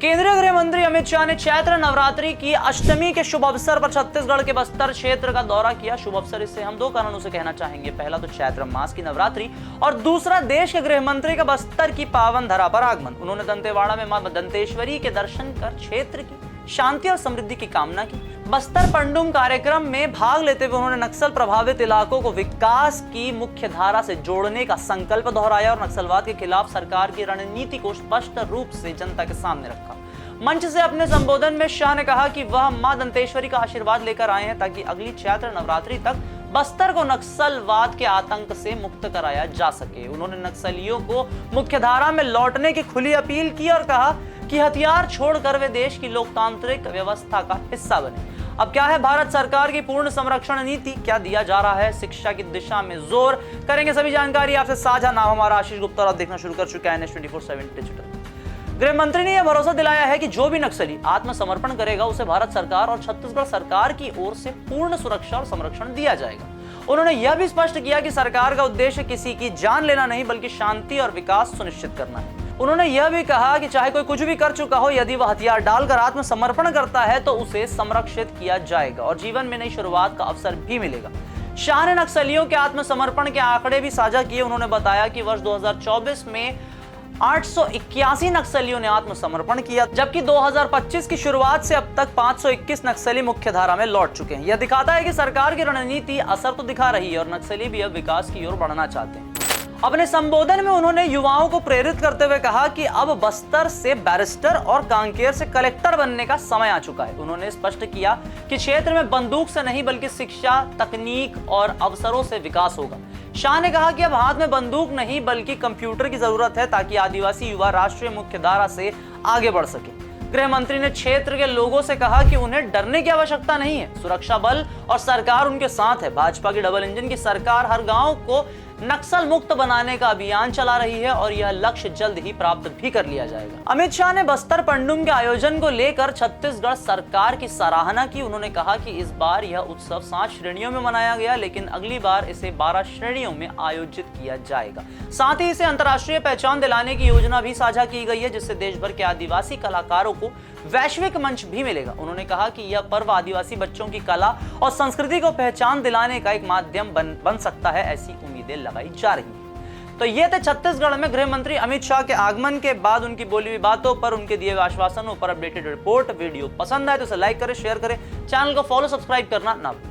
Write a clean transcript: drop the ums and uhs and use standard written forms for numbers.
केंद्रीय गृह मंत्री अमित शाह ने चैत्र नवरात्रि की अष्टमी के शुभ अवसर पर छत्तीसगढ़ के बस्तर क्षेत्र का दौरा किया। शुभ अवसर इससे हम दो कारणों से कहना चाहेंगे। पहला तो चैत्र मास की नवरात्रि और दूसरा देश के गृह मंत्री का बस्तर की पावन धरा पर आगमन। उन्होंने दंतेवाड़ा में मां दंतेश्वरी के दर्शन कर क्षेत्र की शांति और समृद्धि की कामना की। बस्तर पंडुम कार्यक्रम में भाग लेते हुए उन्होंने नक्सल प्रभावित इलाकों को विकास की मुख्य धारा से जोड़ने का संकल्प दोहराया और नक्सलवाद के खिलाफ सरकार की रणनीति को स्पष्ट रूप से जनता के सामने रखा। मंच से अपने संबोधन में शाह ने कहा कि वह मां दंतेश्वरी का आशीर्वाद लेकर आए हैं ताकि अगली चैत्र नवरात्रि तक बस्तर को नक्सलवाद के आतंक से मुक्त कराया जा सके। उन्होंने नक्सलियों को मुख्यधारा में लौटने की खुली अपील की और कहा कि हथियार छोड़कर वे देश की लोकतांत्रिक व्यवस्था का हिस्सा बने। अब क्या है भारत सरकार की पूर्ण संरक्षण नीति, क्या दिया जा रहा है शिक्षा की दिशा में जोर, करेंगे सभी जानकारी आपसे साझा। नाम हमारा आशीष गुप्ता और आप देखना शुरू कर चुका है NH24/7 डिजिटल। गृह मंत्री ने यह भरोसा दिलाया है कि जो भी नक्सली आत्मसमर्पण करेगा उसे भारत सरकार और छत्तीसगढ़ सरकार की ओर से पूर्ण सुरक्षा और संरक्षण दिया जाएगा। उन्होंने यह भी स्पष्ट किया कि सरकार का उद्देश्य किसी की जान लेना नहीं बल्कि शांति और विकास सुनिश्चित करना है। उन्होंने यह भी कहा कि चाहे कोई कुछ भी कर चुका हो, यदि वह हथियार डालकर आत्मसमर्पण करता है तो उसे संरक्षित किया जाएगा और जीवन में नई शुरुआत का अवसर भी मिलेगा। शाह ने नक्सलियों के आत्मसमर्पण के आंकड़े भी साझा किए। उन्होंने बताया कि वर्ष 2024 में 881 नक्सलियों ने आत्मसमर्पण किया, जबकि 2025 की शुरुआत से अब तक 521 नक्सली मुख्यधारा में लौट चुके हैं। यह दिखाता है कि सरकार की रणनीति असर तो दिखा रही है और नक्सली भी अब विकास की ओर बढ़ना चाहते हैं। अपने संबोधन में उन्होंने युवाओं को प्रेरित करते हुए कहा कि अब बस्तर से बैरिस्टर और कांकेर से कलेक्टर बनने का समय आ चुका है। उन्होंने स्पष्ट किया कि क्षेत्र में बंदूक से नहीं बल्कि शिक्षा, तकनीक और अवसरों से विकास होगा। शाह ने कहा कि अब हाथ में बंदूक नहीं बल्कि कंप्यूटर की जरूरत है ताकि आदिवासी युवा राष्ट्रीय मुख्यधारा से आगे बढ़ सके। गृह मंत्री ने क्षेत्र के लोगों से कहा कि उन्हें डरने की आवश्यकता नहीं है, सुरक्षा बल और सरकार उनके साथ है। भाजपा की डबल इंजन की सरकार हर गांव को नक्सल मुक्त बनाने का अभियान चला रही है और यह लक्ष्य जल्द ही प्राप्त भी कर लिया जाएगा। अमित शाह ने बस्तर पंडुम के आयोजन को लेकर छत्तीसगढ़ सरकार की सराहना की। उन्होंने कहा कि इस बार यह उत्सव 7 श्रेणियों में मनाया गया, लेकिन अगली बार इसे 12 श्रेणियों में आयोजित किया जाएगा। साथ ही इसे अंतर्राष्ट्रीय पहचान दिलाने की योजना भी साझा की गई है, जिससे देश भर के आदिवासी कलाकारों को वैश्विक मंच भी मिलेगा। उन्होंने कहा कि यह पर्व आदिवासी बच्चों की कला और संस्कृति को पहचान दिलाने का एक माध्यम बन सकता है, ऐसी उम्मीदें लगाई जा रही हैं। तो ये थे छत्तीसगढ़ में गृह मंत्री अमित शाह के आगमन के बाद उनकी बोली हुई बातों पर, उनके दिए हुए आश्वासनों पर अपडेटेड रिपोर्ट। वीडियो पसंद आए तो इसे लाइक करें, शेयर करें, चैनल को फॉलो सब्सक्राइब करना ना भूलें।